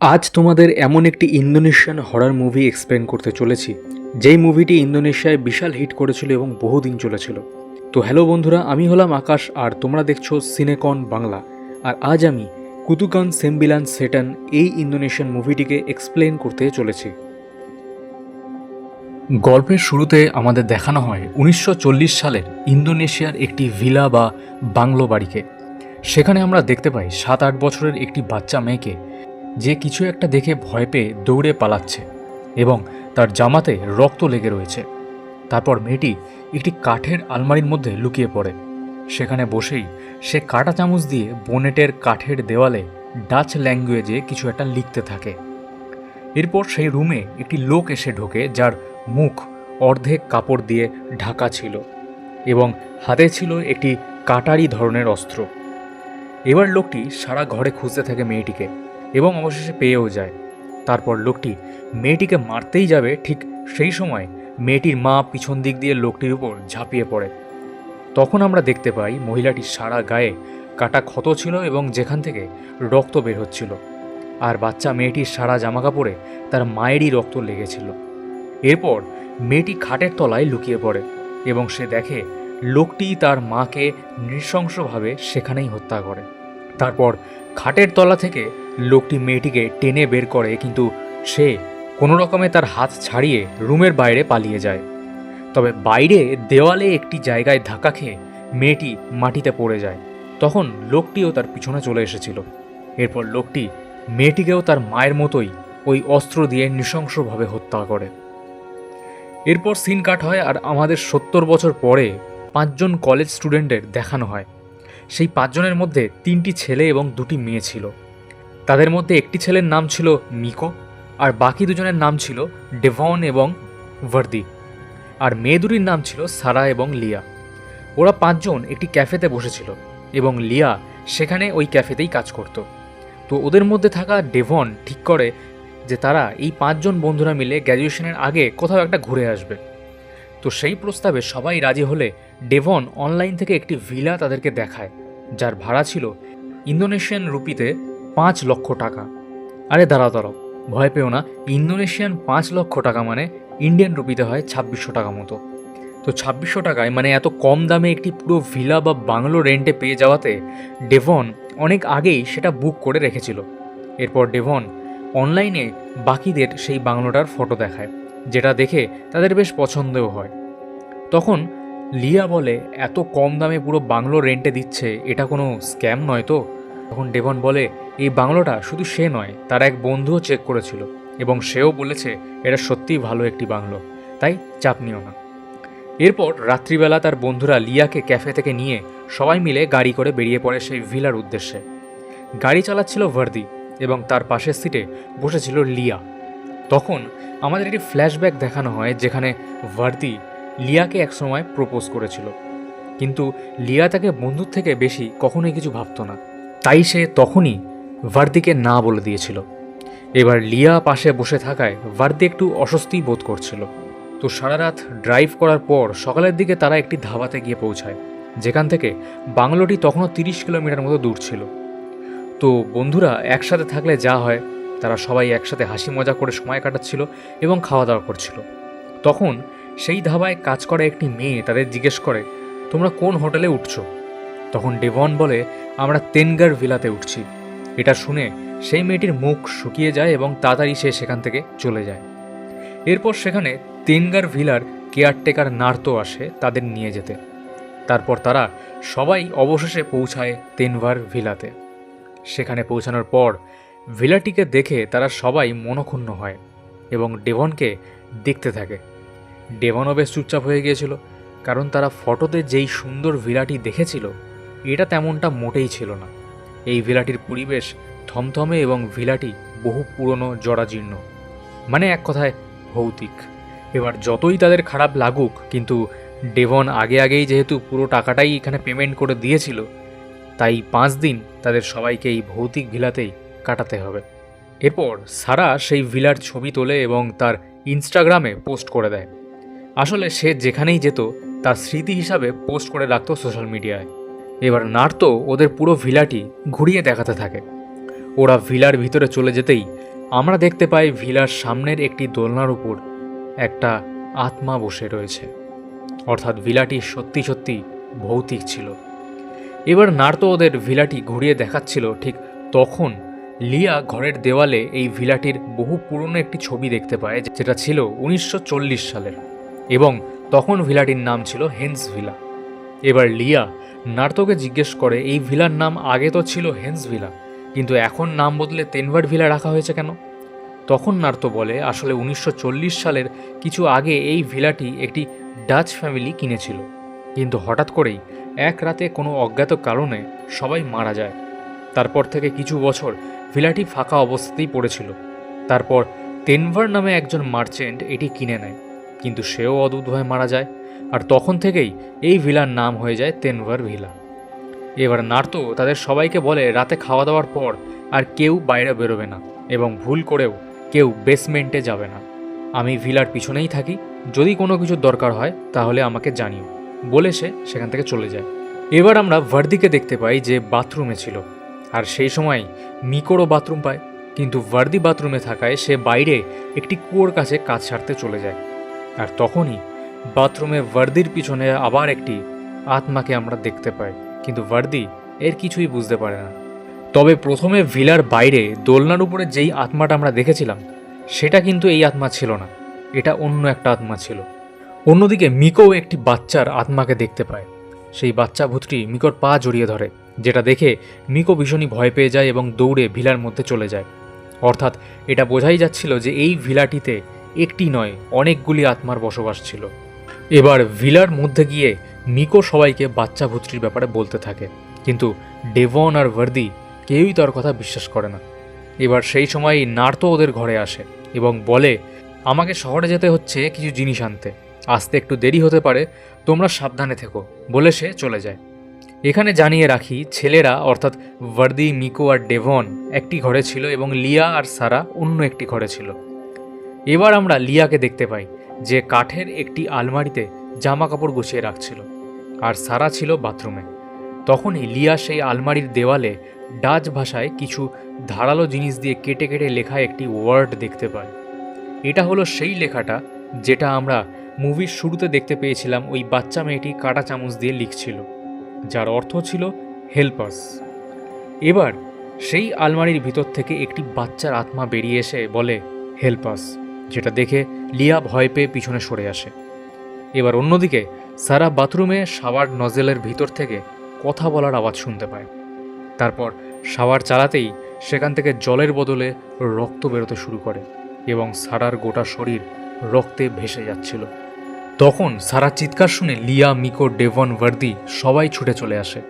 আজ তোমাদের এমন একটি ইন্দোনেশিয়ান হরর মুভি এক্সপ্লেন করতে চলেছি যেই মুভিটি ইন্দোনেশিয়ায় বিশাল হিট করেছিল এবং বহুদিন চলেছিল। তো হ্যালো বন্ধুরা, আমি হলাম আকাশ আর তোমরা দেখছো সিনেকন বাংলা। আর আজ আমি কুতুকান সেম্বিলান সেটান এই ইন্দোনেশিয়ান মুভিটিকে এক্সপ্লেন করতে চলেছি। গল্পের শুরুতে আমাদের দেখানো হয় 1940 সালের ইন্দোনেশিয়ার একটি ভিলা বা বাংলো বাড়িকে। সেখানে আমরা দেখতে পাই 7-8 বছরের একটি বাচ্চা মেয়েকে, যে কিছু একটা দেখে ভয় পেয়ে দৌড়ে পালাচ্ছে এবং তার জামাতে রক্ত লেগে রয়েছে। তারপর মেয়েটি একটি কাঠের আলমারির মধ্যে লুকিয়ে পড়ে। সেখানে বসেই সে কাঁটা চামচ দিয়ে বোনেটের কাঠের দেওয়ালে ডাচ ল্যাঙ্গুয়েজে কিছু একটা লিখতে থাকে। এরপর সেই রুমে একটি লোক এসে ঢোকে, যার মুখ অর্ধেক কাপড় দিয়ে ঢাকা ছিল এবং হাতে ছিল একটি কাটারি ধরনের অস্ত্র। এবার লোকটি সারা ঘরে খুঁজতে থাকে মেয়েটিকে এবং অবশেষে পেয়েও যায়। তারপর লোকটি মেয়েটিকে মারতেই যাবে, ঠিক সেই সময় মেয়েটির মা পিছন দিক দিয়ে লোকটির উপর ঝাঁপিয়ে পড়ে। তখন আমরা দেখতে পাই মহিলাটির সারা গায়ে কাটা ক্ষত ছিল এবং যেখান থেকে রক্ত বের হচ্ছিল, আর বাচ্চা মেয়েটির সারা জামাকাপড়ে তার মায়েরই রক্ত লেগেছিল। এরপর মেয়েটি খাটের তলায় লুকিয়ে পড়ে এবং সে দেখে লোকটি তার মাকে নৃশংসভাবে সেখানেই হত্যা করে। তারপর খাটের তলা থেকে লোকটি মেয়েটিকে টেনে বের করে, কিন্তু সে কোনো রকমে তার হাত ছাড়িয়ে রুমের বাইরে পালিয়ে যায়। তবে বাইরে দেওয়ালে একটি জায়গায় ধাক্কা খেয়ে মেয়েটি মাটিতে পড়ে যায়। তখন লোকটিও তার পিছনে চলে এসেছিল। এরপর লোকটি মেয়েটিকেও তার মায়ের মতোই ওই অস্ত্র দিয়ে নৃশংসভাবে হত্যা করে। এরপর সিন কাট হয় আর আমাদের 70 বছর পরে 5 জন কলেজ স্টুডেন্টের দেখানো হয়। সেই 5 জনের মধ্যে 3টি ছেলে এবং 2টি মেয়ে ছিল। তাদের মধ্যে একটি ছেলের নাম ছিল মিকো আর বাকি দুজনের নাম ছিল ডেভন এবং ভার্দি, আর মেয়ে দুটির নাম ছিল সারা এবং লিয়া। ওরা 5 জন একটি ক্যাফেতে বসেছিল এবং লিয়া সেখানে ওই ক্যাফেতেই কাজ করত। তো ওদের মধ্যে থাকা ডেভন ঠিক করে যে তারা এই 5 জন বন্ধুরা মিলে গ্র্যাজুয়েশনের আগে কোথাও একটা ঘুরে আসবে। তো সেই প্রস্তাবে সবাই রাজি হলে ডেভন অনলাইন থেকে একটি ভিলা তাদেরকে দেখায়, যার ভাড়া ছিল ইন্দোনেশিয়ান রুপিতে 5 লক্ষ টাকা। আরে দাঁড়াও, ভয় পেও না, ইন্দোনেশিয়ান 5 লক্ষ টাকা মানে ইন্ডিয়ান রুপিতে হয় 2600 টাকা মতো। তো 2600 টাকায় মানে এত কম দামে একটি পুরো ভিলা বা বাংলো রেন্টে পেয়ে যাওয়াতে ডেভন অনেক আগেই সেটা বুক করে রেখেছিল। এরপর ডেভন অনলাইনে বাকিদের সেই বাংলোটার ফটো দেখায়, যেটা দেখে তাদের বেশ পছন্দও হয়। তখন লিয়া বলে, এত কম দামে পুরো বাংলো রেন্টে দিচ্ছে, এটা কোনো স্ক্যাম নয় তো? তখন ডেভন বলে, এই বাংলোটা শুধু সে নয়, তার এক বন্ধুও চেক করেছিল এবং সেও বলেছে এটা সত্যিই ভালো একটি বাংলো, তাই চাপ নিও না। এরপর রাত্রিবেলা তার বন্ধুরা লিয়াকে ক্যাফে থেকে নিয়ে সবাই মিলে গাড়ি করে বেরিয়ে পড়ে সেই ভিলার উদ্দেশ্যে। গাড়ি চালাচ্ছিল ভার্দি এবং তার পাশের সিটে বসেছিল লিয়া। তখন আমাদের একটি ফ্ল্যাশব্যাক দেখানো হয়, যেখানে ভার্দি লিয়াকে একসময় প্রপোজ করেছিল, কিন্তু লিয়া তাকে বন্ধুর থেকে বেশি কখনোই কিছু ভাবত না, তাই সে তখনই ভার্দিকে না বলে দিয়েছিল। এবার লিয়া পাশে বসে থাকায় ভার্দি একটু অস্বস্তি বোধ করছিল। তো সারা রাত ড্রাইভ করার পর সকালের দিকে তারা একটি ধাবাতে গিয়ে পৌঁছায়, যেখান থেকে বাংলোটি তখনও 30 কিলোমিটার মতো দূর ছিল। তো বন্ধুরা একসাথে থাকলে যা হয়, তারা সবাই একসাথে হাসি মজা করে সময় কাটাচ্ছিল এবং খাওয়া দাওয়া করছিল। তখন সেই ধাবায় কাজ করা একটি মেয়ে তাদের জিজ্ঞেস করে, তোমরা কোন হোটেলে উঠছো? তখন ডেভন বলে, আমরা তেনগার ভিলাতে উঠছি। এটা শুনে সেই মেয়েটির মুখ শুকিয়ে যায় এবং তাড়াতাড়ি সে সেখান থেকে চলে যায়। এরপর সেখানে তেনগার ভিলার কেয়ারটেকার নার্তো আসে তাদের নিয়ে যেতে। তারপর তারা সবাই অবশেষে পৌঁছায় তেনভার ভিলাতে। সেখানে পৌঁছানোর পর ভিলাটিকে দেখে তারা সবাই মনক্ষুণ্ণ হয় এবং ডেভনকে দেখতে থাকে। ডেভনও বেশ চুপচাপ হয়ে গিয়েছিল, কারণ তারা ফটোতে যেই সুন্দর ভিলাটি দেখেছিল এটা তেমনটা মোটেই ছিল না। এই ভিলাটির পরিবেশ থমথমে এবং ভিলাটি বহু পুরনো জরাজীর্ণ, মানে এক কথায় ভৌতিক। এবার যতই তাদের খারাপ লাগুক, কিন্তু ডেভন আগেই যেহেতু পুরো টাকাটাই এখানে পেমেন্ট করে দিয়েছিল, তাই 5 দিন তাদের সবাইকে এই ভৌতিক ভিলাতেই কাটাতে হবে। এরপর সারা সেই ভিলার ছবি তোলে এবং তার ইনস্টাগ্রামে পোস্ট করে দেয়। আসলে সে যেখানেই যেত তার স্মৃতি হিসাবে পোস্ট করে রাখতো সোশ্যাল মিডিয়ায়। এবার নার্তো ওদের পুরো ভিলাটি ঘুরিয়ে দেখাতে থাকে। ওরা ভিলার ভিতরে চলে যেতেই আমরা দেখতে পাই ভিলার সামনের একটি দোলনার উপর একটা আত্মা বসে রয়েছে, অর্থাৎ ভিলাটি সত্যি সত্যি ভৌতিক ছিল। এবার নার্তো ওদের ভিলাটি ঘুরিয়ে দেখাচ্ছিল, ঠিক তখন লিয়া ঘরের দেওয়ালে এই ভিলাটির বহু পুরনো একটি ছবি দেখতে পায়, যেটা ছিল 1940 সালের, এবং তখন ভিলাটির নাম ছিল হেন্স ভিলা। এবার লিয়া নার্তোকে জিজ্ঞেস করে এই ভিলার নাম আগে তো ছিল হেন্স ভিলা, কিন্তু এখন নাম বদলে তেনভার্ট ভিলা রাখা হয়েছে কেন? তখন নার্তো বলে আসলে 1940 সালের কিছু আগে এই ভিলাটি একটি ডাচ ফ্যামিলি কিনেছিল, কিন্তু হঠাৎ করেই এক রাতে কোনো অজ্ঞাত কারণে সবাই মারা যায়। তারপর থেকে কিছু বছর ভিলাটি ফাঁকা অবস্থাতেই পড়েছিল। তারপর তেনভার্ট নামে একজন মার্চেন্ট এটি কিনে নেয়, কিন্তু সেও অদ্ভুতভাবে মারা যায়, আর তখন থেকেই এই ভিলার নাম হয়ে যায় তেনভার্ট ভিলা। এবার নার্তো তাদের সবাইকে বলে রাতে খাওয়া দাওয়ার পর আর কেউ বাইরে বেরোবে না, এবং ভুল করেও কেউ বেসমেন্টে যাবে না। আমি ভিলার পিছনেই থাকি, যদি কোনো কিছু দরকার হয় তাহলে আমাকে জানিও, বলে সে সেখান থেকে চলে যায়। এবার আমরা ভার্দিকে দেখতে পাই যে বাথরুমে ছিল, আর সেই সময় মিকোরও বাথরুম পায়, কিন্তু ভার্দি বাথরুমে থাকায় সে বাইরে একটি কুয়োর কাছে কাজ সারতে চলে যায়। আর তখনই বাথরুমে ভার্দির পিছনে আবার একটি আত্মাকে আমরা দেখতে পাই, কিন্তু ভার্দি এর কিছুই বুঝতে পারে না। তবে প্রথমে ভিলার বাইরে দোলনার উপরে যেই আত্মাটা আমরা দেখেছিলাম সেটা কিন্তু এই আত্মা ছিল না, এটা অন্য একটা আত্মা ছিল। অন্যদিকে মিকো একটি বাচ্চার আত্মাকে দেখতে পায়। সেই বাচ্চা ভূতটি মিকোর পা জড়িয়ে ধরে, যেটা দেখে মিকো ভীষণই ভয় পেয়ে যায় এবং দৌড়ে ভিলার মধ্যে চলে যায়। অর্থাৎ এটা বোঝাই যাচ্ছিল যে এই ভিলাটিতে একটি নয় অনেকগুলি আত্মার বসবাস ছিল। এবার ভিলার মধ্যে গিয়ে মিকো সবাইকে বাচ্চা ভূতটির ব্যাপারে বলতে থাকে, কিন্তু ডেভন আর ভার্দি কেউই তার কথা বিশ্বাস করে না। এবার সেই সময় নার্তো ওদের ঘরে আসে এবং বলে আমাকে শহরে যেতে হচ্ছে কিছু জিনিস আনতে, আসতে একটু দেরি হতে পারে, তোমরা সাবধানে থেকো, বলে সে চলে যায়। এখানে জানিয়ে রাখি ছেলেরা অর্থাৎ ভার্দি, মিকো আর ডেভন একটি ঘরে ছিল এবং লিয়া আর সারা অন্য একটি ঘরে ছিল। এবার আমরা লিয়াকে দেখতে পাই যে কাঠের একটি আলমারিতে জামা কাপড় গুছিয়ে রাখছিল, আর সারা ছিল বাথরুমে। তখনই লিয়া সেই আলমারির দেওয়ালে ডাচ ভাষায় কিছু ধারালো জিনিস দিয়ে কেটে কেটে লেখা একটি ওয়ার্ড দেখতে পায়। এটা হলো সেই লেখাটা যেটা আমরা মুভির শুরুতে দেখতে পেয়েছিলাম, ওই বাচ্চা মেয়েটি কাঁটা চামচ দিয়ে লিখছিল, যার অর্থ ছিল হেল্পার্স। এবার সেই আলমারির ভিতর থেকে একটি বাচ্চার আত্মা বেরিয়ে এসে বলে হেল্পার্স, যেটা দেখে লিয়া ভয় পেয়ে পিছনে সরে আসে। এবার অন্যদিকে সারা বাথরুমে শাওয়ার নজেলের ভিতর থেকে কথা বলার আওয়াজ শুনতে পায়। তারপর শাওয়ার চালাতেই সেখান থেকে জলের বদলে রক্ত বেরোতে শুরু করে এবং সারার গোটা শরীর রক্তে ভেসে যাচ্ছিল। তখন সারা চিৎকার শুনে লিয়া, মিকো, ডেভন, ভার্দি সবাই ছুটে চলে আসে,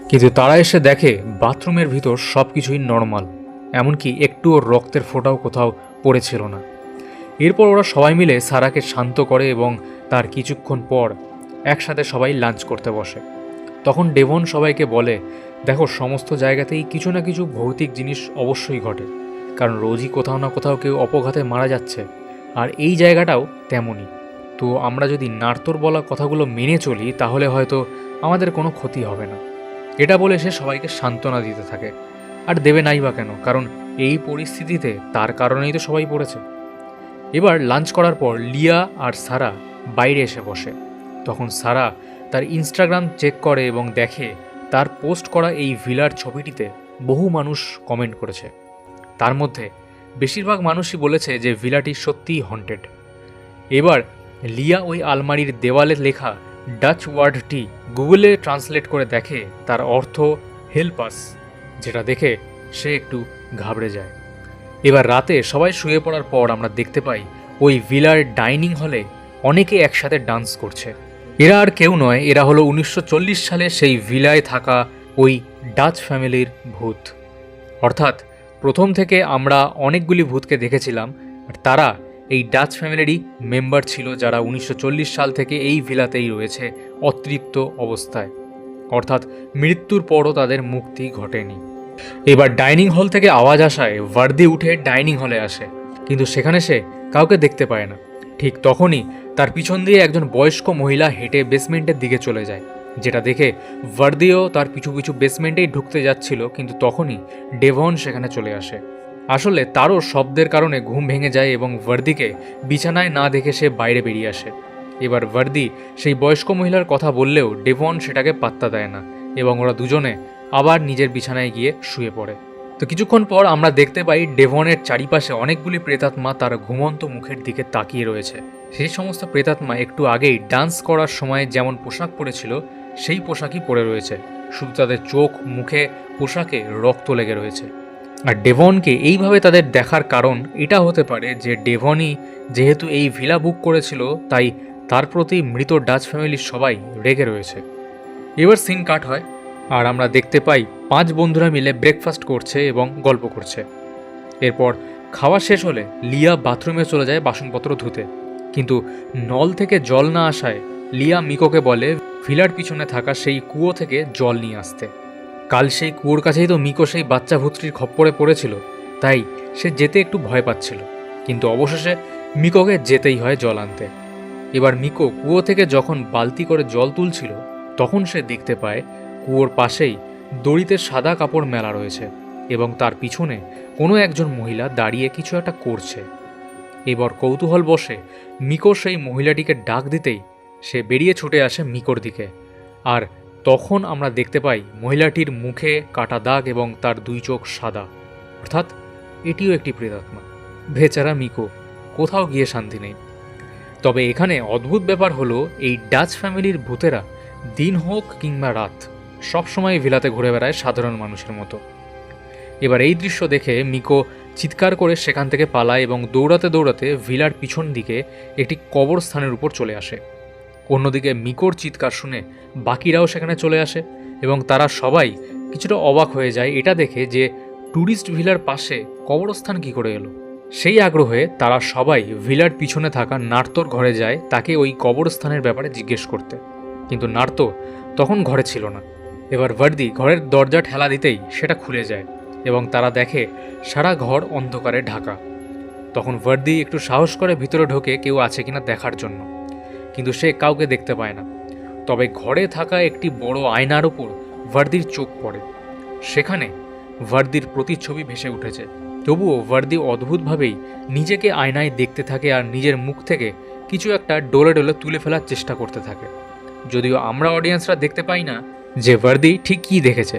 কিন্তু তারা এসে দেখে বাথরুমের ভিতর সব কিছুই নর্মাল, এমনকি একটুও রক্তের ফোঁটাও কোথাও পড়েছিল না। এরপর ওরা সবাই মিলে সারাকে শান্ত করে এবং তার কিছুক্ষণ পর একসাথে সবাই লাঞ্চ করতে বসে। তখন ডেভন সবাইকে বলে দেখো, সমস্ত জায়গাতেই কিছু না কিছু ভৌতিক জিনিস অবশ্যই ঘটে, কারণ রোজই কোথাও না কোথাও কেউ অপঘাতে মারা যাচ্ছে, আর এই জায়গাটাও তেমনই। তো আমরা যদি নার্তোর বলা কথাগুলো মেনে চলি তাহলে হয়তো আমাদের কোনো ক্ষতি হবে না। এটা বলে সে সবাইকে সান্ত্বনা দিতে থাকে, আর দেবে নাই বা কেন, কারণ এই পরিস্থিতিতে তার কারণেই তো সবাই পড়েছে। এবার লাঞ্চ করার পর লিয়া আর সারা বাইরে এসে বসে। তখন সারা তার ইনস্টাগ্রাম চেক করে এবং দেখে তার পোস্ট করা এই ভিলার ছবিটিতে বহু মানুষ কমেন্ট করেছে। তার মধ্যে বেশিরভাগ মানুষই বলেছে যে ভিলাটি সত্যিই হন্টেড। এবার লিয়া ওই আলমারির দেওয়ালে লেখা ডাচ ওয়ার্ডটি গুগলে ট্রান্সলেট করে দেখে, তার অর্থ হেল্পাস, যেটা দেখে সে একটু ঘাবড়ে যায়। এবার রাতে সবাই শুয়ে পড়ার পর আমরা দেখতে পাই ওই ভিলার ডাইনিং হলে অনেকে একসাথে ডান্স করছে। এরা আর কেউ নয়, এরা হলো 1940 সালে সেই ভিলায় থাকা ওই ডাচ ফ্যামিলির ভূত। অর্থাৎ প্রথম থেকে আমরা অনেকগুলি ভূতকে দেখেছিলাম, আর তারা এই ডাচ ফ্যামিলিরই মেম্বার ছিল, যারা 1940 সাল থেকে এই ভিলাতেই রয়েছে অতৃপ্ত অবস্থায়, অর্থাৎ মৃত্যুর পরও তাদের মুক্তি ঘটেনি। এবার ডাইনিং হল থেকে আওয়াজ আসায় ভার্দি উঠে ডাইনিং হলে আসে, কিন্তু সেখানে সে কাউকে দেখতে পায় না। ঠিক তখনই তার পিছন দিয়ে একজন বয়স্ক মহিলা হেঁটে বেসমেন্টের দিকে চলে যায় যেটা দেখে ভার্দিও তার পিছু পিছু বেসমেন্টেই ঢুকতে যাচ্ছিল, কিন্তু তখনই ডেভন সেখানে চলে আসে। আসলে তারও শব্দের কারণে ঘুম ভেঙে যায় এবং ভার্দিকে বিছানায় না দেখে সে বাইরে বেরিয়ে আসে। এবার ভার্দি সেই বয়স্ক মহিলার কথা বললেও ডেভন সেটাকে পাত্তা দেয় না এবং ওরা দুজনে আবার নিজের বিছানায় গিয়ে শুয়ে পড়ে। তো কিছুক্ষণ পর আমরা দেখতে পাই ডেভনের চারিপাশে অনেকগুলি প্রেতাত্মা তার ঘুমন্ত মুখের দিকে তাকিয়ে রয়েছে। সেই সমস্ত প্রেতাত্মা একটু আগেই ডান্স করার সময় যেমন পোশাক পরেছিল সেই পোশাকই পরে রয়েছে, শুধু তাদের চোখ, মুখে, পোশাকে রক্ত লেগে রয়েছে। আর ডেভনকে এইভাবে তাদের দেখার কারণ এটা হতে পারে যে ডেভনই যেহেতু এই ভিলা বুক করেছিল, তাই তার প্রতি মৃত ডাচ ফ্যামিলির সবাই রেগে রয়েছে। এবার সিন কাট হয় আর আমরা দেখতে পাই 5 বন্ধুরা মিলে ব্রেকফাস্ট করছে এবং গল্প করছে। এরপর খাওয়া শেষ হলে লিয়া বাথরুমে চলে যায় বাসনপত্র ধুতে, কিন্তু নল থেকে জল না আসায় লিয়া মিকোকে বলে ভিলার পিছনে থাকা সেই কুয়ো থেকে জল নিয়ে আসতে। কাল সেই কুয়োর কাছেই তো মিকো সেই বাচ্চা ভূতটির খপ্পরে পড়েছিল, তাই সে যেতে একটু ভয় পাচ্ছিল, কিন্তু অবশেষে মিকোকে যেতেই হয় জল আনতে। এবার মিকো কুয়ো থেকে যখন বালতি করে জল তুলছিল তখন সে দেখতে পায় কুয়োর পাশেই দড়িতে সাদা কাপড় মেলা রয়েছে এবং তার পিছনে কোনো একজন মহিলা দাঁড়িয়ে কিছু একটা করছে। এবার কৌতূহল বসে মিকো সেই মহিলাটিকে ডাক দিতেই সে বেরিয়ে ছুটে আসে মিকোর দিকে। আর তখন আমরা দেখতে পাই মহিলাটির মুখে কাটা দাগ এবং তার 2 চোখ সাদা, অর্থাৎ এটিও একটি প্রেতাত্মা। বেচারা মিকো, কোথাও গিয়ে শান্তি নেই। তবে এখানে অদ্ভুত ব্যাপার হলো এই ডাচ ফ্যামিলির ভূতেরা দিন হোক কিংবা রাত সবসময় ভিলাতে ঘুরে বেড়ায় সাধারণ মানুষের মতো। এবার এই দৃশ্য দেখে মিকো চিৎকার করে সেখান থেকে পালায় এবং দৌড়াতে দৌড়াতে ভিলার পিছন দিকে একটি কবরস্থানের উপর চলে আসে। অন্যদিকে মিকোর চিৎকার শুনে বাকিরাও সেখানে চলে আসে এবং তারা সবাই কিছুটা অবাক হয়ে যায় এটা দেখে যে ট্যুরিস্ট ভিলার পাশে কবরস্থান কী করে এলো। সেই আগ্রহে তারা সবাই ভিলার পিছনে থাকা নার্তোর ঘরে যায় তাকে ওই কবরস্থানের ব্যাপারে জিজ্ঞেস করতে, কিন্তু নার্তো তখন ঘরে ছিল না। এবার ভার্দি ঘরের দরজা ঠেলা দিতেই সেটা খুলে যায় এবং তারা দেখে সারা ঘর অন্ধকারে ঢাকা। তখন ভার্দি একটু সাহস করে ভিতরে ঢোকে কেউ আছে কিনা দেখার জন্য, কিন্তু সে কাউকে দেখতে পায় না। তবে ঘরে থাকা একটি বড় আয়নার উপর ভার্দির চোখ পড়ে। সেখানে ভার্দির প্রতিচ্ছবি ভেসে উঠেছে। তবুও ভার্দি অদ্ভুতভাবেই নিজেকে আয়নায় দেখতে থাকে আর নিজের মুখ থেকে কিছু একটা ডোলে ডোলে তুলে ফেলার চেষ্টা করতে থাকে, যদিও আমরা অডিয়েন্সরা দেখতে পাই না যে ভার্দি ঠিক কী দেখেছে।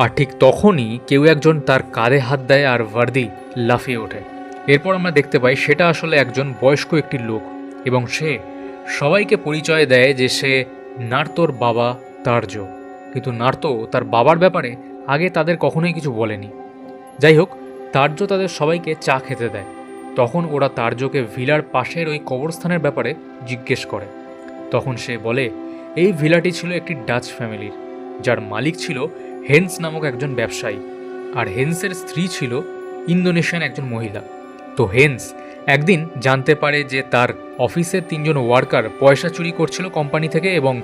আর ঠিক তখনই কেউ একজন তার কাঁধে হাত দেয় আর ভার্দি লাফিয়ে ওঠে। এরপর আমরা দেখতে পাই সেটা আসলে একজন বয়স্ক একটি লোক এবং সে সবাইকে পরিচয় দেয় যে সে নার্তোর বাবা তার্য, কিন্তু নার্তো তার বাবার ব্যাপারে আগে তাদের কখনোই কিছু বলেনি। যাই হোক, তার্য তাদের সবাইকে চা খেতে দেয়। তখন ওরা তার্যকে ভিলার পাশের ওই কবরস্থানের ব্যাপারে জিজ্ঞেস করে। তখন সে বলে এই ভিলাটি ছিল একটি ডাচ ফ্যামিলির, যার মালিক ছিল হেন্স নামক একজন ব্যবসায়ী, আর হেন্সের স্ত্রী ছিল ইন্দোনেশিয়ান একজন মহিলা। তো হেন্স একদিন জানতে পারে যে তার অফিসের 3 জন ওয়ার্কার পয়সা চুরি করছিল কোম্পানি থেকে এবং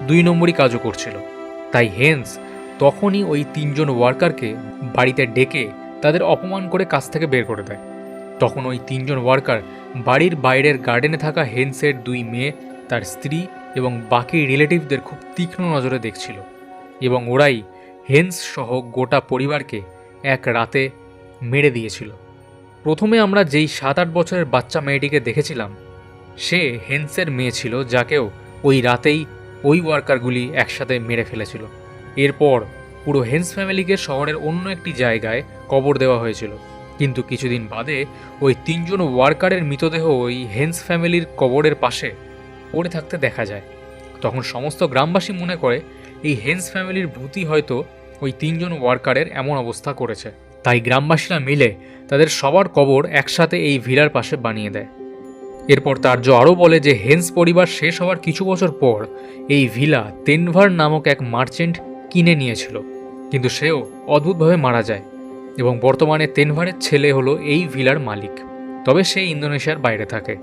2 নম্বরই কাজও করছিল। তাই হেন্স তখনই ওই 3 জন ওয়ার্কারকে বাড়িতে ডেকে তাদের অপমান করে কাজ থেকে বের করে দেয়। তখন ওই 3 জন ওয়ার্কার বাড়ির বাইরের গার্ডেনে থাকা হেন্সের 2 মেয়ে, তার স্ত্রী এবং বাকি রিলেটিভদের খুব তীক্ষ্ণ নজরে দেখছিল এবং ওরাই হেন্স সহ গোটা পরিবারকে এক রাতে মেরে দিয়েছিল। প্রথমে আমরা যেই 7-8 বছরের বাচ্চা মেয়েটিকে দেখেছিলাম সে হেন্সের মেয়ে ছিল, যাকেও ওই রাতেই ওই ওয়ার্কারগুলি একসাথে মেরে ফেলেছিল। এরপর পুরো হেন্স ফ্যামিলিকে শহরের অন্য একটি জায়গায় কবর দেওয়া হয়েছিল, কিন্তু কিছুদিন বাদে ওই 3 জন ওয়ার্কারের মৃতদেহ ওই হেন্স ফ্যামিলির কবরের পাশে পড়ে থাকতে দেখা যায়। তখন সমস্ত গ্রামবাসী মনে করে এই হেন্স ফ্যামিলির ভূতই হয়তো ওই 3 জন ওয়ার্কারের এমন অবস্থা করেছে। তাই গ্রামবাসীরা মিলে তাদের সবার কবর একসাথে এই ভিলার পাশে বানিয়ে দেয়। এরপর তার্য আরও বলে যে হেন্স পরিবার শেষ হওয়ার কিছু বছর পর এই ভিলা তেনভার নামক এক মার্চেন্ট কিনে নিয়েছিল, কিন্তু সেও অদ্ভুতভাবে মারা যায় এবং বর্তমানে তেনভারের ছেলে হলো এই ভিলার মালিক। তবে সে ইন্দোনেশিয়ার বাইরে থাকে।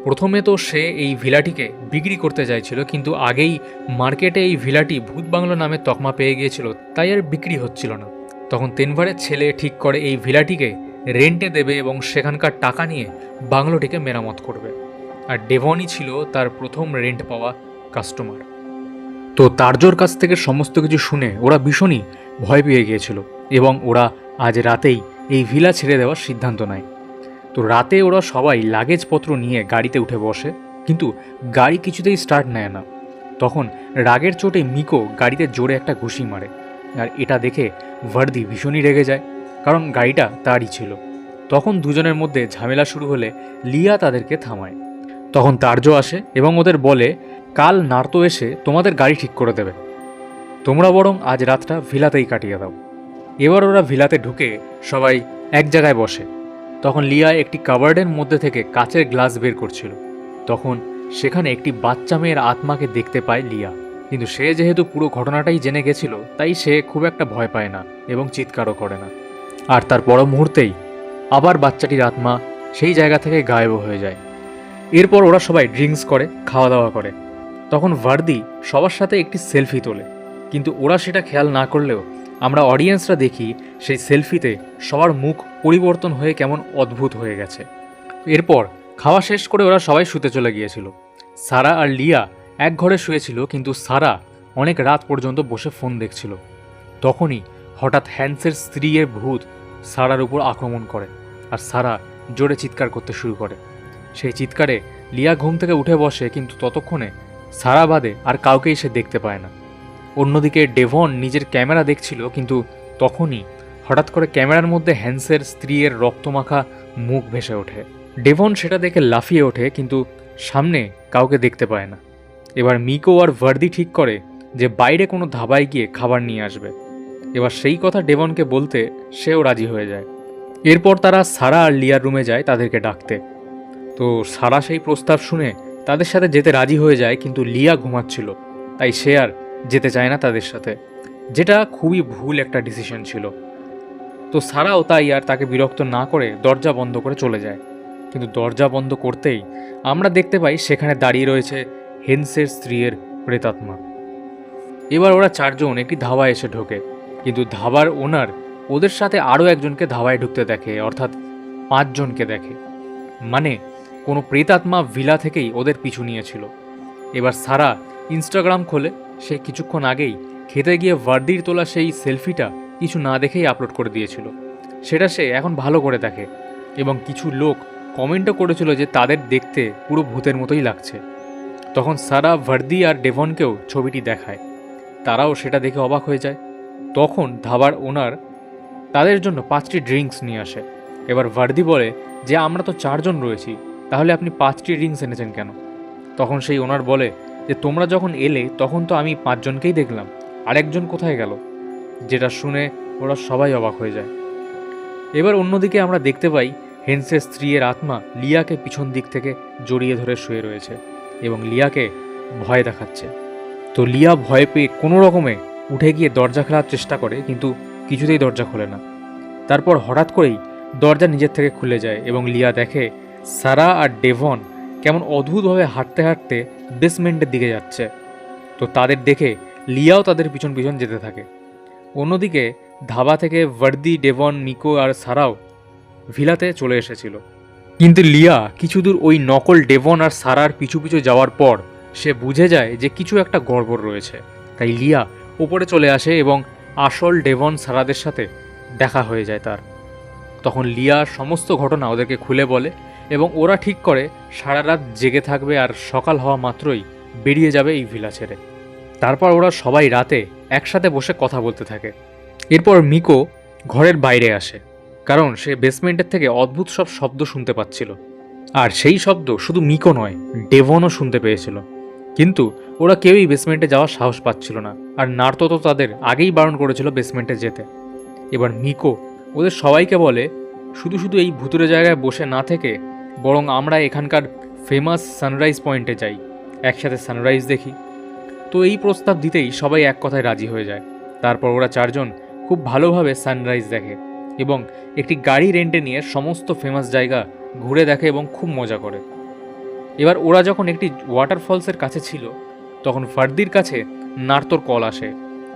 প্রথমে তো সে এই ভিলাটিকে বিক্রি করতে চাইছিল, কিন্তু আগেই মার্কেটে এই ভিলাটি ভূত বাংলো নামে তকমা পেয়ে গিয়েছিল, তাই আর বিক্রি হচ্ছিল না। তখন তেনভারের ছেলে ঠিক করে এই ভিলাটিকে রেন্টে দেবে এবং সেখানকার টাকা নিয়ে বাংলোটিকে মেরামত করবে। আর ডেভনই ছিল তার প্রথম রেন্ট পাওয়া কাস্টমার। তো তার্জোর কাছ থেকে সমস্ত কিছু শুনে ওরা ভীষণই ভয় পেয়ে গিয়েছিল এবং ওরা আজ রাতেই এই ভিলা ছেড়ে দেওয়ার সিদ্ধান্ত নেয়। তো রাতে ওরা সবাই লাগেজপত্র নিয়ে গাড়িতে উঠে বসে, কিন্তু গাড়ি কিছুতেই স্টার্ট নেয় না। তখন রাগের চোটে মিকো গাড়িতে জোরে একটা ঘুষি মারে, আর এটা দেখে ভার্দি ভীষণই রেগে যায়, কারণ গাড়িটা তারই ছিল। তখন দুজনের মধ্যে ঝামেলা শুরু হলে লিয়া তাদেরকে থামায়। তখন তার্জো আসে এবং ওদের বলে, কাল নার্তো এসে তোমাদের গাড়ি ঠিক করে দেবে, তোমরা বরং আজ রাতটা ভিলাতেই কাটিয়ে দাও। এবার ওরা ভিলাতে ঢুকে সবাই এক জায়গায় বসে। তখন লিয়া একটি কাবার্ডের মধ্যে থেকে কাচের গ্লাস বের করছিল। তখন সেখানে একটি বাচ্চা মেয়ের আত্মাকে দেখতে পায় লিয়া, কিন্তু সে যেহেতু পুরো ঘটনাটাই জেনে গেছিল, তাই সে খুব একটা ভয় পায় না এবং চিৎকারও করে না। আর তার পর মুহূর্তেই আবার বাচ্চাটির আত্মা সেই জায়গা থেকে গায়েব হয়ে যায়। এরপর ওরা সবাই ড্রিঙ্কস করে, খাওয়া দাওয়া করে। তখন ভার্দি সবার সাথে একটি সেলফি তোলে, কিন্তু ওরা সেটা খেয়াল না করলেও আমরা অডিয়েন্সরা দেখি সেই সেলফিতে সবার মুখ পরিবর্তন হয়ে কেমন অদ্ভুত হয়ে গেছে। এরপর খাওয়া শেষ করে ওরা সবাই শুতে চলে গিয়েছিল। সারা আর লিয়া এক ঘরে শুয়েছিল, কিন্তু সারা অনেক রাত পর্যন্ত বসে ফোন দেখছিল। তখনই হঠাৎ হ্যান্সের স্ত্রীর ভূত সারার উপর আক্রমণ করে, আর সারা জোরে চিৎকার করতে শুরু করে। সেই চিৎকারে লিয়া ঘুম থেকে উঠে বসে, কিন্তু ততক্ষণে সারা বাদে আর কাউকেই সে দেখতে পায় না। অন্যদিকে ডেভন নিজের ক্যামেরা দেখছিল, কিন্তু তখনই হঠাৎ করে ক্যামেরার মধ্যে হ্যান্সের স্ত্রীর রক্তমাখা মুখ ভেসে ওঠে। ডেভন সেটা দেখে লাফিয়ে ওঠে, কিন্তু সামনে কাউকে দেখতে পায় না। এবার মিকো আর ভার্দি ঠিক করে যে বাইরে কোনো ধাবায় গিয়ে খাবার নিয়ে আসবে। এবার সেই কথা ডেভনকে বলতে সেও রাজি হয়ে যায়। এরপর তারা সারা আর লিয়ার রুমে যায় তাদেরকে ডাকতে। তো সারা সেই প্রস্তাব শুনে তাদের সাথে যেতে রাজি হয়ে যায়, কিন্তু লিয়া ঘুমাচ্ছিল, তাই সে আর যেতে চায় না তাদের সাথে, যেটা খুবই ভুল একটা ডিসিশন ছিল। তো সারাও তাই আর তাকে বিরক্ত না করে দরজা বন্ধ করে চলে যায়। কিন্তু দরজা বন্ধ করতেই আমরা দেখতে পাই সেখানে দাঁড়িয়ে রয়েছে হেন্সের স্ত্রীর প্রেতাত্মা। এবার ওরা চারজন একটি ধাবায় এসে ঢোকে, কিন্তু ধাবার ওনার ওদের সাথে আরও একজনকে ধাবায় ঢুকতে দেখে, অর্থাৎ 5 জনকে দেখে। মানে কোনো প্রেতাত্মা ভিলা থেকেই ওদের পিছু নিয়েছিল। এবার সারা ইনস্টাগ্রাম খোলে, সে কিছুক্ষণ আগেই খেতে গিয়ে ভার্দির তোলা সেই সেলফিটা কিছু না দেখেই আপলোড করে দিয়েছিল। সেটা সে এখন ভালো করে দেখে, এবং কিছু লোক কমেন্টও করেছিল যে তাদের দেখতে পুরো ভূতের মতোই লাগছে। তখন সারা ভার্দি আর ডেভনকেও ছবিটি দেখায়, তারাও সেটা দেখে অবাক হয়ে যায়। তখন ধাবার ওনার তাদের জন্য 5টি ড্রিঙ্কস নিয়ে আসে। এবার ভার্দি বলে যে আমরা তো 4 জন রয়েছি, তাহলে আপনি 5টি ড্রিঙ্কস এনেছেন কেন? তখন সেই ওনার বলে যে তোমরা যখন এলে তখন তো আমি 5 জনকেই দেখলাম, আরেকজন কোথায় গেল? যেটা শুনে ওরা সবাই অবাক হয়ে যায়। এবার অন্যদিকে আমরা দেখতে পাই হেন্সের স্ত্রীর আত্মা লিয়াকে পিছন দিক থেকে জড়িয়ে ধরে শুয়ে রয়েছে এবং লিয়াকে ভয় দেখাচ্ছে। তো লিয়া ভয় পেয়ে কোনো রকমে উঠে গিয়ে দরজা খোলার চেষ্টা করে, কিন্তু কিছুতেই দরজা খোলে না। তারপর হঠাৎ করেই দরজা নিজের থেকে খুলে যায় এবং লিয়া দেখে সারা আর ডেভন কেমন অদ্ভুতভাবে হাঁটতে হাঁটতে বেসমেন্টের দিকে যাচ্ছে। তো তাদের দেখে লিয়াও তাদের পিছন পিছন যেতে থাকে। অন্যদিকে ধাবা থেকে ভার্দি, ডেভন, মিকো আর সারাও ভিলাতে চলে এসেছিল, কিন্তু লিয়া কিছু দূর ওই নকল ডেভন আর সারার পিছু পিছু যাওয়ার পর সে বুঝে যায় যে কিছু একটা গড়বড় রয়েছে। তাই লিয়া ওপরে চলে আসে এবং আসল ডেভন সারাদের সাথে দেখা হয়ে যায় তার। তখন লিয়া সমস্ত ঘটনা ওদেরকে খুলে বলে এবং ওরা ঠিক করে সারা রাত জেগে থাকবে আর সকাল হওয়া মাত্রই বেরিয়ে যাবে এই ভিলা ছেড়ে। তারপর ওরা সবাই রাতে একসাথে বসে কথা বলতে থাকে। এরপর মিকো ঘরের বাইরে আসে, কারণ সে বেসমেন্টের থেকে অদ্ভুত সব শব্দ শুনতে পাচ্ছিল। আর সেই শব্দ শুধু মিকো নয়, ডেভনও শুনতে পেয়েছিল, কিন্তু ওরা কেউই বেসমেন্টে যাওয়ার সাহস পাচ্ছিল না। আর নার্তো তো তাদের আগেই বারণ করেছিল বেসমেন্টে যেতে। এবার মিকো ওদের সবাইকে বলে শুধু শুধু এই ভুতুরে জায়গায় বসে না থেকে বরং আমরা এখানকার ফেমাস সানরাইজ পয়েন্টে যাই, একসাথে সানরাইজ দেখি। তো এই প্রস্তাব দিতেই সবাই এক কথায় রাজি হয়ে যায়। তারপর ওরা 4 জন খুব ভালোভাবে সানরাইজ দেখে এবং একটি গাড়ি রেন্টে নিয়ে সমস্ত ফেমাস জায়গা ঘুরে দেখে এবং খুব মজা করে। এবার ওরা যখন একটি ওয়াটারফলসের কাছে ছিল, তখন ফার্দির কাছে নার্তোর কল আসে।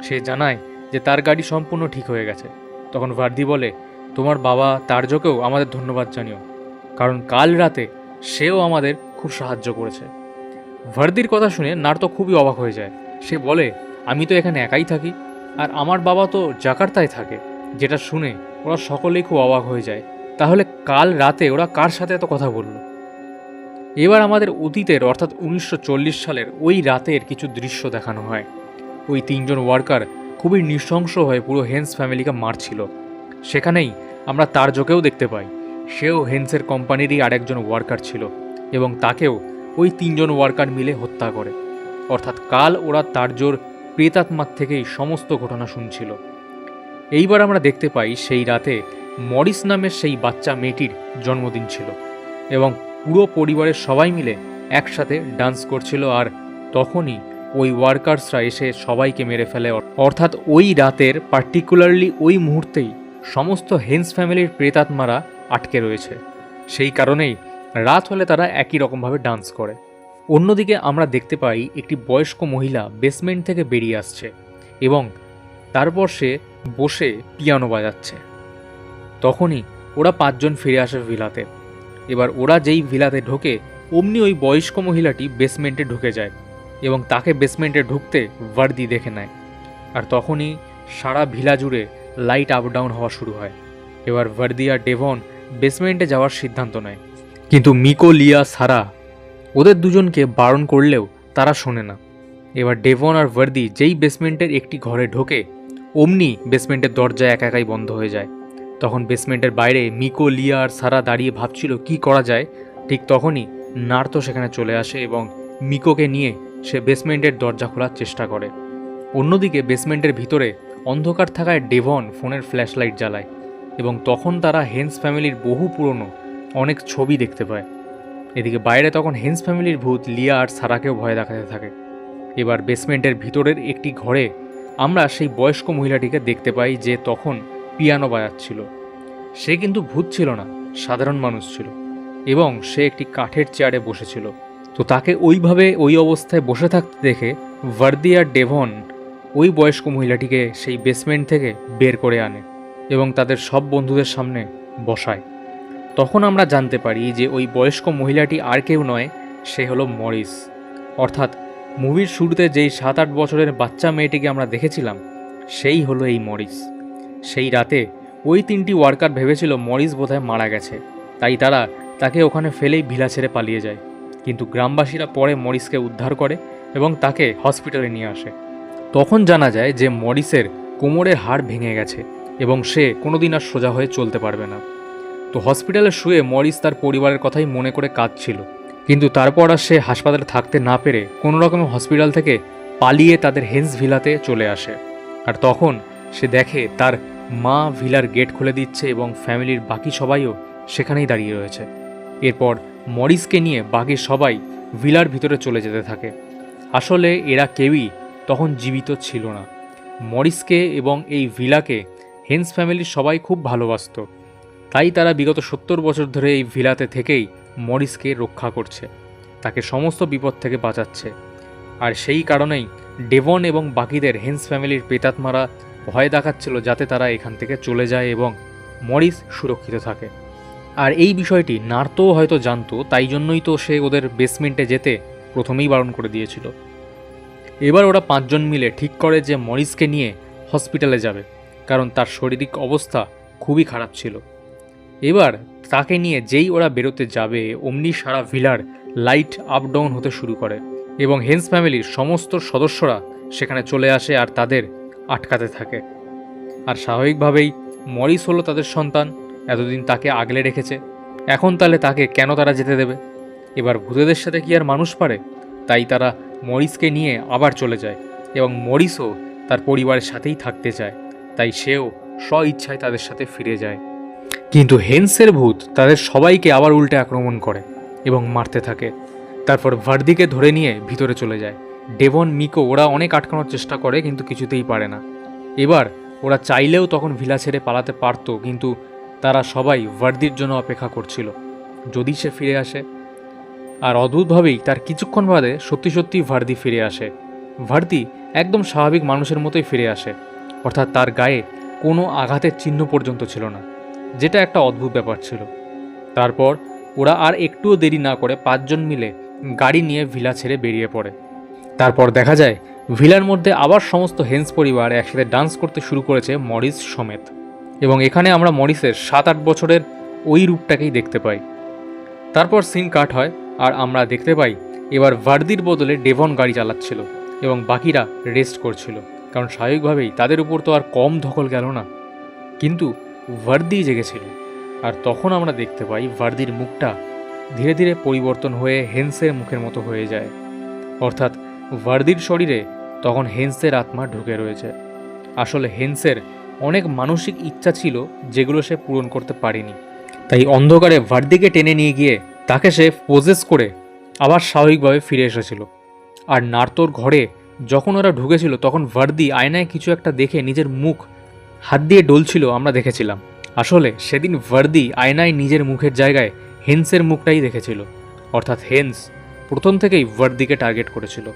সে জানায় যে তার গাড়ি সম্পূর্ণ ঠিক হয়ে গেছে। তখন ভার্দি বলে তোমার বাবা তার্জকেও আমাদের ধন্যবাদ জানিও, কারণ কাল রাতে সেও আমাদের খুব সাহায্য করেছে। ভার্দির কথা শুনে নার্তো খুবই অবাক হয়ে যায় সে বলে, আমি তো এখানে একাই থাকি, আর আমার বাবা তো জাকার্তায় থাকে। যেটা শুনে ওরা সকলেই খুব অবাক হয়ে যায়। তাহলে কাল রাতে ওরা কার সাথে এত কথা বলল? এবার আমাদের অতীতের অর্থাৎ 1940 সালের ওই রাতের কিছু দৃশ্য দেখানো হয়। ওই তিনজন ওয়ার্কার খুবই নৃশংস হয়ে পুরো হেন্স ফ্যামিলিকে মারছিল। সেখানেই আমরা তারজকেও দেখতে পাই। সেও হেন্সের কোম্পানিরই আরেকজন ওয়ার্কার ছিল এবং তাকেও ওই তিনজন ওয়ার্কার মিলে হত্যা করে। অর্থাৎ কাল ওরা তারজোর প্রেতাত্মার থেকেই সমস্ত ঘটনা শুনছিল। এইবার আমরা দেখতে পাই সেই রাতে মরিস নামের সেই বাচ্চা মেয়েটির জন্মদিন ছিল এবং পুরো পরিবারের সবাই মিলে একসাথে ডান্স করছিল। আর তখনই ওই ওয়ার্কার্সরা এসে সবাইকে মেরে ফেলে। অর্থাৎ ওই রাতের পার্টিকুলারলি ওই মুহূর্তেই সমস্ত হেন্স ফ্যামিলির প্রেতাত্মারা আটকে রয়েছে। সেই কারণেই রাত হলে তারা একই রকমভাবে ডান্স করে। অন্যদিকে আমরা দেখতে পাই একটি বয়স্ক মহিলা বেসমেন্ট থেকে বেরিয়ে আসছে এবং তারপর সে বসে পিয়ানো বাজাচ্ছে। তখনই ওরা পাঁচজন ফিরে আসে ভিলাতে। এবার ওরা যেই ভিলাতে ঢোকে অমনি ওই বয়স্ক মহিলাটি বেসমেন্টে ঢুকে যায় এবং তাকে বেসমেন্টে ঢুকতে ভার্দি দেখে নেয়। আর তখনই সারা ভিলা জুড়ে লাইট আপ ডাউন হওয়া শুরু হয়। এবার ভার্দি আর ডেভন বেসমেন্টে যাওয়ার সিদ্ধান্ত নেয়, কিন্তু মিকো, লিয়া, সারা ওদের দুজনকে বারণ করলেও তারা শোনে না। এবার ডেভন আর ভার্দি যেই বেসমেন্টের একটি ঘরে ঢোকে অমনি বেসমেন্টের দরজা একা একাই বন্ধ হয়ে যায়। তখন বেসমেন্টের বাইরে মিকো, লিয়া আর সারা দাঁড়িয়ে ভাবছিল কি করা যায়। ঠিক তখনই নার্তো সেখানে চলে আসে এবং মিকোকে নিয়ে সে বেসমেন্টের দরজা খোলার চেষ্টা করে। অন্যদিকে বেসমেন্টের ভিতরে অন্ধকার থাকায় ডেভন ফোনের ফ্ল্যাশ লাইট জ্বালায় এবং তখন তারা হেন্স ফ্যামিলির বহু পুরনো অনেক ছবি দেখতে পায়। এদিকে বাইরে তখন হেন্স ফ্যামিলির ভূত লিয়া আর সারাকেও ভয় দেখাতে থাকে। এবার বেসমেন্টের ভিতরের একটি ঘরে আমরা সেই বয়স্ক মহিলাটিকে দেখতে পাই যে তখন পিয়ানো বাজাচ্ছিল। সে কিন্তু ভূত ছিল না, সাধারণ মানুষ ছিল এবং সে একটি কাঠের চেয়ারে বসেছিল। তো তাকে ওইভাবে ওই অবস্থায় বসে থাকতে দেখে ভার্দি আর ডেভন ওই বয়স্ক মহিলাটিকে সেই বেসমেন্ট থেকে বের করে আনে এবং তাদের সব বন্ধুদের সামনে বসায়। তখন আমরা জানতে পারি যে ওই বয়স্ক মহিলাটি আর কেউ নয়, সে হলো মরিস। অর্থাৎ মুভির শুরুতে যেই 7-8 বছরের বাচ্চা মেয়েটিকে আমরা দেখেছিলাম সেই হলো এই মরিস। সেই রাতে ওই তিনটি ওয়ার্কার ভেবেছিল মরিস বোধহয় মারা গেছে, তাই তারা তাকে ওখানে ফেলেই ভিলা ছেড়ে পালিয়ে যায়। কিন্তু গ্রামবাসীরা পরে মরিসকে উদ্ধার করে এবং তাকে হসপিটালে নিয়ে আসে। তখন জানা যায় যে মরিসের কোমরের হাড় ভেঙে গেছে এবং সে কোনোদিন আর সোজা হয়ে চলতে পারবে না। তো হসপিটালে শুয়ে মরিস তার পরিবারের কথাই মনে করে কাঁদছিল। কিন্তু তারপর আর সে হাসপাতালে থাকতে না পেরে কোনো রকম হসপিটাল থেকে পালিয়ে তাদের হেন্স ভিলাতে চলে আসে। আর তখন সে দেখে তার মা ভিলার গেট খুলে দিচ্ছে এবং ফ্যামিলির বাকি সবাইও সেখানেই দাঁড়িয়ে রয়েছে। এরপর মরিসকে নিয়ে বাকি সবাই ভিলার ভিতরে চলে যেতে থাকে। আসলে এরা কেউই তখন জীবিত ছিল না। মরিসকে এবং এই ভিলাকে হেন্স ফ্যামিলির সবাই খুব ভালোবাসত, তাই তারা বিগত 70 বছর ধরে এই ভিলাতে থেকেই মরিসকে রক্ষা করছে, তাকে সমস্ত বিপদ থেকে বাঁচাচ্ছে। আর সেই কারণেই ডেভন এবং বাকিদের হেন্স ফ্যামিলির প্রেতাত্মারা ভয় দেখাচ্ছিল যাতে তারা এখান থেকে চলে যায় এবং মরিস সুরক্ষিত থাকে। আর এই বিষয়টি নার্তোও হয়তো জানতো, তাই জন্যই তো সে ওদের বেসমেন্টে যেতে প্রথমেই বারণ করে দিয়েছিল। এবার ওরা পাঁচজন মিলে ঠিক করে যে মরিসকে নিয়ে হসপিটালে যাবে, কারণ তার শারীরিক অবস্থা খুবই খারাপ ছিল। এবার তাকে নিয়ে যেই ওরা বেরোতে যাবে অমনি সারা ভিলার লাইট আপ ডাউন হতে শুরু করে এবং হেন্স ফ্যামিলির সমস্ত সদস্যরা সেখানে চলে আসে আর তাদের আটকাতে থাকে। আর স্বাভাবিকভাবেই মরিস হলো তাদের সন্তান, এতদিন তাকে আগলে রেখেছে, এখন তাহলে তাকে কেন তারা যেতে দেবে? এবার ভূতেদের সাথে কি আর মানুষ পারে? তাই তারা মরিসকে নিয়ে আবার চলে যায় এবং মরিসও তার পরিবারের সাথেই থাকতে চায়, তাই সেও স্ব-ইচ্ছায় তাদের সাথে ফিরে যায়। কিন্তু হেন্সের ভূত তাদের সবাইকে আবার উল্টে আক্রমণ করে এবং মারতে থাকে। তারপর ভার্দিকে ধরে নিয়ে ভিতরে চলে যায়। ডেভন, মিকো ওরা অনেক আটকানোর চেষ্টা করে কিন্তু কিছুতেই পারে না। এবার ওরা চাইলেও তখন ভিলা ছেড়ে পালাতে পারতো, কিন্তু তারা সবাই ভার্দির জন্য অপেক্ষা করছিল যদি সে ফিরে আসে। আর অদ্ভুতভাবেই তার কিছুক্ষণ বাদে সত্যি সত্যি ভার্দি ফিরে আসে। ভার্দি একদম স্বাভাবিক মানুষের মতোই ফিরে আসে, অর্থাৎ তার গায়ে কোনো আঘাতের চিহ্ন পর্যন্ত ছিল না, যেটা একটা অদ্ভুত ব্যাপার ছিল। তারপর ওরা আর একটুও দেরি না করে পাঁচজন মিলে গাড়ি নিয়ে ভিলা ছেড়ে বেরিয়ে পড়ে। তারপর দেখা যায় ভিলার মধ্যে আবার সমস্ত হেন্স পরিবার একসাথে ডান্স করতে শুরু করেছে মরিস সমেত, এবং এখানে আমরা মরিসের 7-8 বছরের ওই রূপটাকেই দেখতে পাই। তারপর সিন কাট হয় আর আমরা দেখতে পাই এবার ভার্দির বদলে ডেভন গাড়ি চালাচ্ছিল এবং বাকিরা রেস্ট করছিল, কারণ স্বাভাবিকভাবেই তাদের উপর তো আর কম ধকল গেল না। কিন্তু ভার্দি জেগেছিল, আর তখন আমরা দেখতে পাই ভার্দির মুখটা ধীরে ধীরে পরিবর্তন হয়ে হেন্সের মুখের মতো হয়ে যায়, অর্থাৎ ভার্দির শরীরে তখন হেন্সের আত্মা ঢুকে রয়েছে। আসলে হেন্সের অনেক মানসিক ইচ্ছা ছিল যেগুলো সে পূরণ করতে পারেনি, তাই অন্ধকারে ভার্দিকে টেনে নিয়ে গিয়ে তাকে সে পজেস করে আবার স্বাভাবিকভাবে ফিরে এসেছিল। আর নার্তোর ঘরে যখন ওরা ঢুকেছিল তখন ভার্দি আয়নায় কিছু একটা দেখে নিজের মুখ হাত দিয়ে ডলছিল, আমরা দেখেছিলাম। আসলে সেদিন ভার্দি আয়নায় নিজের মুখের জায়গায় হেন্সের মুখটাই দেখেছিল, অর্থাৎ হেন্স প্রথম থেকেই ভার্দিকে টার্গেট করেছিল।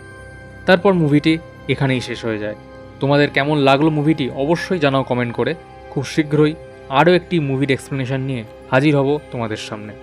তারপর মুভিটি এখানেই শেষ হয়ে যায়। তোমাদের কেমন লাগলো মুভিটি অবশ্যই জানাও কমেন্ট করে। খুব শীঘ্রই আরও একটি মুভির এক্সপ্লেনেশন নিয়ে হাজির হব তোমাদের সামনে।